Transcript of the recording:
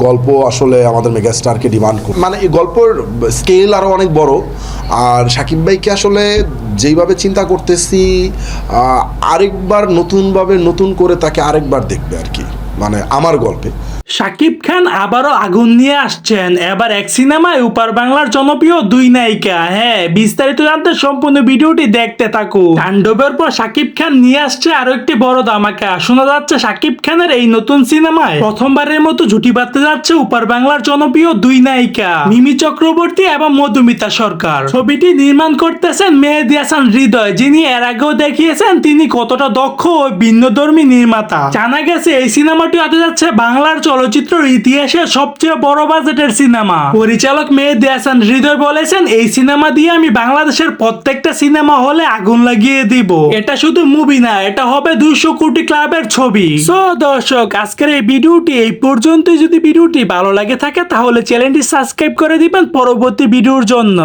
গল্প আসলে আমাদের মেগাস্টারকে ডিমান্ড করে, মানে এই গল্পের স্কেল আরও অনেক বড়। আর শাকিব ভাইকে আসলে যেইভাবে চিন্তা করতেছি, আরেকবার নতুন করে তাকে আরেকবার দেখবে আর কি, মানে আমার গল্পে। শাকিব খান আবারও আগুন নিয়ে আসছেন, এবার এক সিনেমায় উপার বাংলার জনপ্রিয় দুই নায়িকা। হ্যাঁ, বিস্তারিত জানতে সম্পূর্ণ ভিডিওটি দেখতে থাকুন। তাণ্ডবের পর শাকিব খান নিয়ে আসছে আরো একটি বড় ধামাকা। শোনা যাচ্ছে শাকিব খানের এই নতুন সিনেমায় প্রথমবারের মতো জুটি বাঁধতে যাচ্ছে উপার বাংলার জনপ্রিয় দুই নায়িকা মিমি চক্রবর্তী এবং মধুমিতা সরকার। ছবিটি নির্মাণ করতেছেন মেহেদী হাসান হৃদয়, যিনি এর আগেও দেখিয়েছেন তিনি কতটা দক্ষ ও ভিন্নধর্মী নির্মাতা। জানা গেছে এই সিনেমাটি হতে যাচ্ছে বাংলার চলচ্চিত্রের ইতিহাসে সবচেয়ে বড় বাজেটের সিনেমা। পরিচালক মেহেদী হাসান হৃদয় বলেছেন, এই সিনেমা দিয়ে আমি বাংলাদেশের প্রত্যেকটা সিনেমা হলে আগুন লাগিয়ে দিব। এটা শুধু মুভি না, এটা হবে 200 কোটি ক্লাবের ছবি। সো দর্শক, আজকের এই ভিডিওটি এই পর্যন্ত। যদি ভিডিওটি ভালো লাগে থাকে তাহলে চ্যানেলটি সাবস্ক্রাইব করে দিবেন পরবর্তী ভিডিওর জন্য।